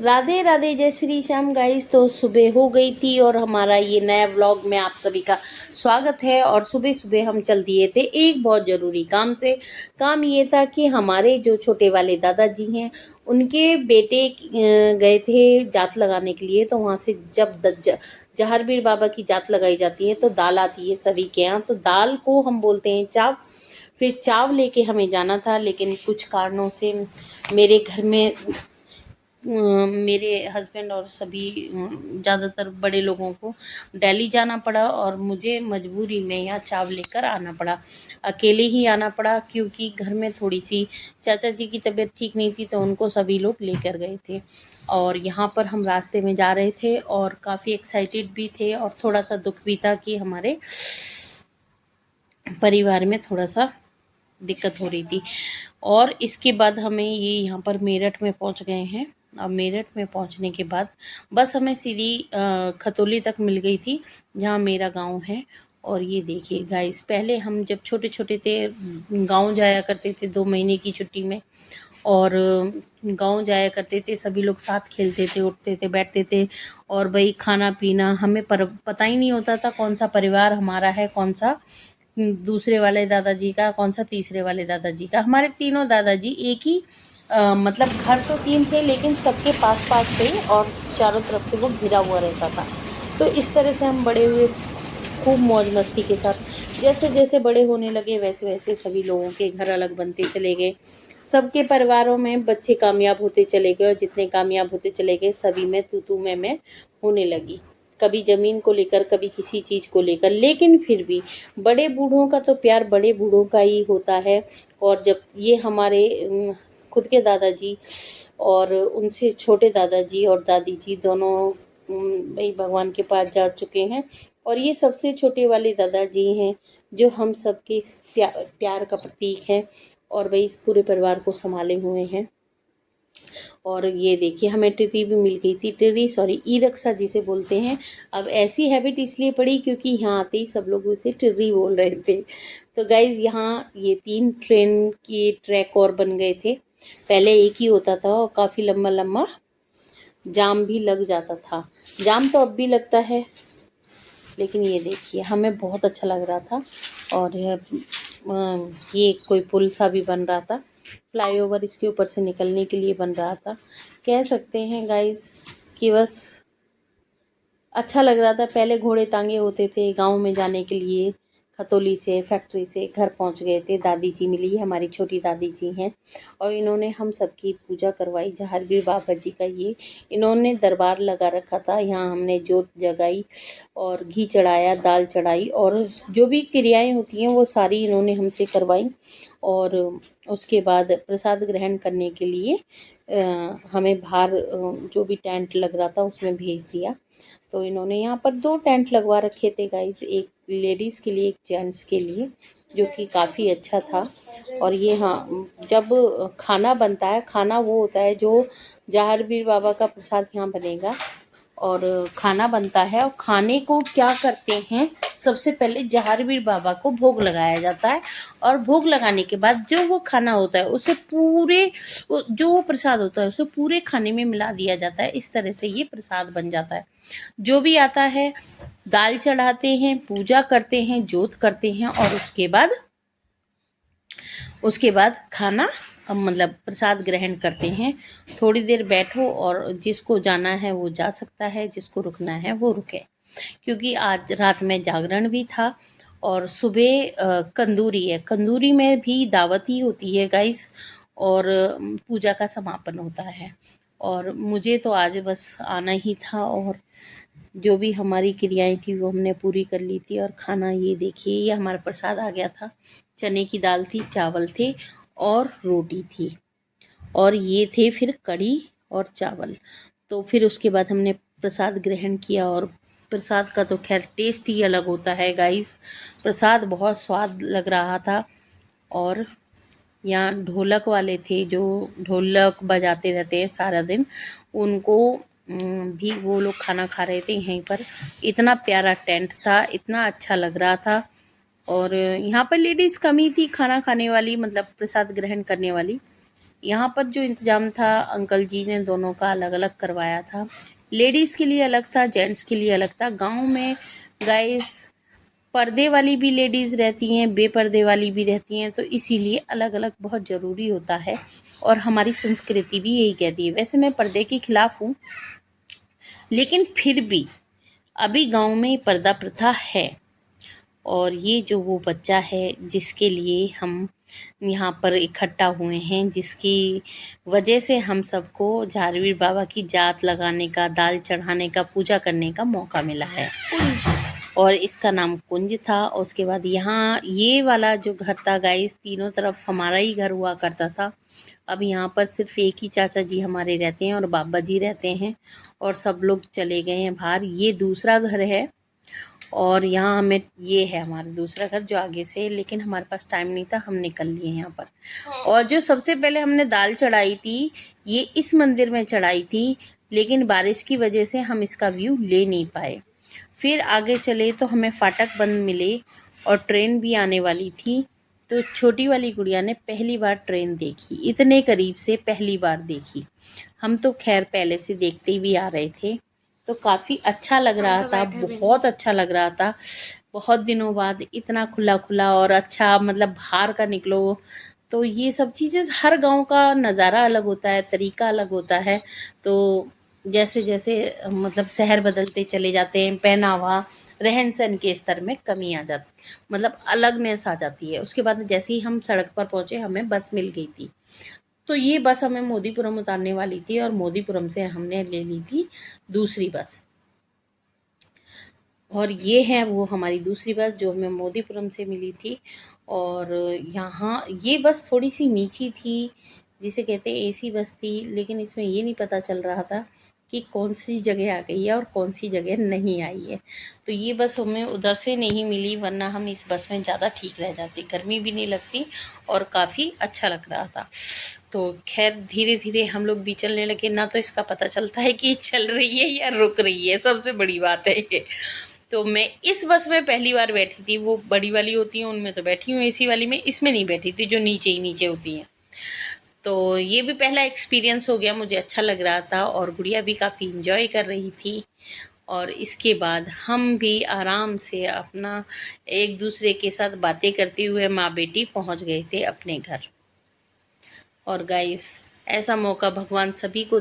राधे राधे, जय श्री श्याम गाइस। तो सुबह हो गई थी और हमारा ये नया व्लॉग में आप सभी का स्वागत है। और सुबह सुबह हम चल दिए थे एक बहुत ज़रूरी काम से। काम ये था कि हमारे जो छोटे वाले दादाजी हैं उनके बेटे गए थे जात लगाने के लिए। तो वहाँ से जब जहारवीर बाबा की जात लगाई जाती है तो दाल आती है सभी के यहाँ। तो दाल को हम बोलते हैं चाव। फिर चाव लेके हमें जाना था, लेकिन कुछ कारणों से मेरे घर में मेरे हस्बैंड और सभी ज़्यादातर बड़े लोगों को दिल्ली जाना पड़ा और मुझे मजबूरी में यहाँ चावल लेकर आना पड़ा। अकेले ही आना पड़ा क्योंकि घर में थोड़ी सी चाचा जी की तबीयत ठीक नहीं थी, तो उनको सभी लोग लेकर गए थे। और यहाँ पर हम रास्ते में जा रहे थे और काफ़ी एक्साइटेड भी थे और थोड़ा सा दुख भी था कि हमारे परिवार में थोड़ा सा दिक्कत हो रही थी। और इसके बाद हमें ये यहाँ पर मेरठ में पहुँच गए हैं। अब मेरठ में पहुँचने के बाद बस हमें सीधी खतौली तक मिल गई थी, जहाँ मेरा गांव है। और ये देखिए गाइस, पहले हम जब छोटे छोटे थे गांव जाया करते थे 2 महीने की छुट्टी में। और गांव जाया करते थे, सभी लोग साथ खेलते थे, उठते थे, बैठते थे। और भाई खाना पीना हमें पता ही नहीं होता था कौन सा परिवार हमारा है, कौन सा दूसरे वाले दादाजी का, कौन सा तीसरे वाले दादाजी का। हमारे तीनों दादाजी एक ही मतलब घर तो 3 थे लेकिन सबके पास पास थे और चारों तरफ से वो घिरा हुआ रहता था। तो इस तरह से हम बड़े हुए, खूब मौज मस्ती के साथ। जैसे जैसे बड़े होने लगे वैसे वैसे सभी लोगों के घर अलग बनते चले गए। सबके परिवारों में बच्चे कामयाब होते चले गए और जितने कामयाब होते चले गए सभी में तू मैं होने लगी। कभी ज़मीन को लेकर, कभी किसी चीज़ को लेकर, लेकिन फिर भी बड़े बूढ़ों का तो प्यार बड़े बूढ़ों का ही होता है। और जब ये हमारे खुद के दादाजी और उनसे छोटे दादाजी और दादी जी दोनों भाई भगवान के पास जा चुके हैं। और ये सबसे छोटे वाले दादाजी हैं जो हम सबके प्यार का प्रतीक है और भाई इस पूरे परिवार को संभाले हुए हैं। और ये देखिए हमें टिर्री भी मिल गई थी, टिर्री सॉरी ई रिक्शा जिसे बोलते हैं। अब ऐसी हैबिट इसलिए पड़ी क्योंकि यहाँ आते ही सब लोग उसे टिर्री बोल रहे थे। तो गाइज़ यहाँ ये 3 ट्रेन के ट्रैक और बन गए थे। पहले एक ही होता था और काफ़ी लंबा लंबा जाम भी लग जाता था। जाम तो अब भी लगता है, लेकिन ये देखिए हमें बहुत अच्छा लग रहा था। और ये कोई पुल सा भी बन रहा था, फ्लाईओवर इसके ऊपर से निकलने के लिए बन रहा था। कह सकते हैं गाइस कि बस अच्छा लग रहा था। पहले घोड़े तांगे होते थे गांव में जाने के लिए, खतौली से फैक्ट्री से घर पहुंच गए थे। दादी जी मिली, हमारी छोटी दादी जी हैं और इन्होंने हम सबकी पूजा करवाई। जहारवीर बाबा जी का ये इन्होंने दरबार लगा रखा था। यहाँ हमने जोत जगाई और घी चढ़ाया, दाल चढ़ाई और जो भी क्रियाएं होती हैं वो सारी इन्होंने हमसे करवाई। और उसके बाद प्रसाद ग्रहण करने के लिए हमें बाहर जो भी टेंट लग रहा था उसमें भेज दिया। तो इन्होंने यहाँ पर 2 टेंट लगवा रखे थे गाइस, एक लेडीज़ के लिए एक जेंट्स के लिए, जो कि काफ़ी अच्छा था। और ये हाँ, जब खाना बनता है, खाना वो होता है जो जहारवीर बाबा का प्रसाद यहाँ बनेगा और खाना बनता है। और खाने को क्या करते हैं, सबसे पहले जहारवीर बाबा को भोग लगाया जाता है और भोग लगाने के बाद जो वो खाना होता है उसे पूरे, जो वो प्रसाद होता है उसे पूरे खाने में मिला दिया जाता है। इस तरह से ये प्रसाद बन जाता है। जो भी आता है दाल चढ़ाते हैं, पूजा करते हैं, जोत करते हैं और उसके बाद खाना मतलब प्रसाद ग्रहण करते हैं। थोड़ी देर बैठो और जिसको जाना है वो जा सकता है, जिसको रुकना है वो रुके, क्योंकि आज रात में जागरण भी था। और सुबह कंदूरी है, कंदूरी में भी दावती होती है गाइस और पूजा का समापन होता है। और मुझे तो आज बस आना ही था और जो भी हमारी क्रियाएं थी वो हमने पूरी कर ली थी। और खाना ये देखिए, ये हमारा प्रसाद आ गया था। चने की दाल थी, चावल थे और रोटी थी और ये थे फिर कढ़ी और चावल। तो फिर उसके बाद हमने प्रसाद ग्रहण किया और प्रसाद का तो खैर टेस्ट ही अलग होता है गाइस। प्रसाद बहुत स्वाद लग रहा था। और यहाँ ढोलक वाले थे जो ढोलक बजाते रहते हैं सारा दिन, उनको भी वो लोग खाना खा रहे थे यहीं पर। इतना प्यारा टेंट था, इतना अच्छा लग रहा था। और यहाँ पर लेडीज़ कमी थी खाना खाने वाली, मतलब प्रसाद ग्रहण करने वाली। यहाँ पर जो इंतज़ाम था अंकल जी ने दोनों का अलग अलग करवाया था। लेडीज़ के लिए अलग था, जेंट्स के लिए अलग था। गांव में गाइस पर्दे वाली भी लेडीज़ रहती हैं, बेपर्दे वाली भी रहती हैं, तो इसीलिए अलग अलग बहुत ज़रूरी होता है और हमारी संस्कृति भी यही कहती है। वैसे मैं पर्दे के खिलाफ़ हूँ, लेकिन फिर भी अभी गांव में पर्दा प्रथा है। और ये जो वो बच्चा है जिसके लिए हम यहाँ पर इकट्ठा हुए हैं, जिसकी वजह से हम सबको झारवीर बाबा की जात लगाने का, दाल चढ़ाने का, पूजा करने का मौका मिला है, और इसका नाम कुंज था। और उसके बाद यहाँ ये वाला जो घर था गाइस, तीनों तरफ हमारा ही घर हुआ करता था। अब यहाँ पर सिर्फ एक ही चाचा जी हमारे रहते हैं और बाबा जी रहते हैं, और सब लोग चले गए हैं बाहर। ये दूसरा घर है, और यहाँ हमें ये है हमारा दूसरा घर जो आगे से, लेकिन हमारे पास टाइम नहीं था, हम निकल लिए यहाँ पर। और जो सबसे पहले हमने दाल चढ़ाई थी, ये इस मंदिर में चढ़ाई थी, लेकिन बारिश की वजह से हम इसका व्यू ले नहीं पाए। फिर आगे चले तो हमें फाटक बंद मिले और ट्रेन भी आने वाली थी, तो छोटी वाली गुड़िया ने पहली बार ट्रेन देखी, इतने करीब से पहली बार देखी। हम तो खैर पहले से देखते ही भी आ रहे थे, तो काफ़ी अच्छा लग रहा था, बहुत अच्छा लग रहा था। बहुत दिनों बाद इतना खुला खुला और अच्छा, मतलब बाहर का निकलो तो ये सब चीज़ें, हर गांव का नज़ारा अलग होता है, तरीका अलग होता है। तो जैसे जैसे मतलब शहर बदलते चले जाते हैं, पहनावा, रहन सहन के स्तर में कमी आ जाती, मतलब अलगनेस आ जाती है। उसके बाद जैसे ही हम सड़क पर पहुँचे, हमें बस मिल गई थी। तो ये बस हमें मोदीपुरम उतारने वाली थी, और मोदीपुरम से हमने ले ली थी दूसरी बस। और ये है वो हमारी दूसरी बस जो हमें मोदीपुरम से मिली थी। और यहाँ ये बस थोड़ी सी नीची थी, जिसे कहते हैं एसी बस थी, लेकिन इसमें ये नहीं पता चल रहा था कि कौन सी जगह आ गई है और कौन सी जगह नहीं आई है। तो ये बस हमें उधर से नहीं मिली, वरना हम इस बस में ज़्यादा ठीक रह जाते, गर्मी भी नहीं लगती और काफ़ी अच्छा लग रहा था। तो खैर धीरे धीरे हम लोग भी चलने लगे, ना तो इसका पता चलता है कि चल रही है या रुक रही है, सबसे बड़ी बात है ये। तो मैं इस बस में पहली बार बैठी थी, वो बड़ी वाली होती हैं उनमें तो बैठी हूँ एसी वाली में, इसमें नहीं बैठी थी जो नीचे ही नीचे होती हैं। तो ये भी पहला एक्सपीरियंस हो गया, मुझे अच्छा लग रहा था और गुड़िया भी काफ़ी इंजॉय कर रही थी। और इसके बाद हम भी आराम से अपना एक दूसरे के साथ बातें करते हुए माँ बेटी पहुँच गए थे अपने घर। और गाइस, ऐसा मौका भगवान सभी को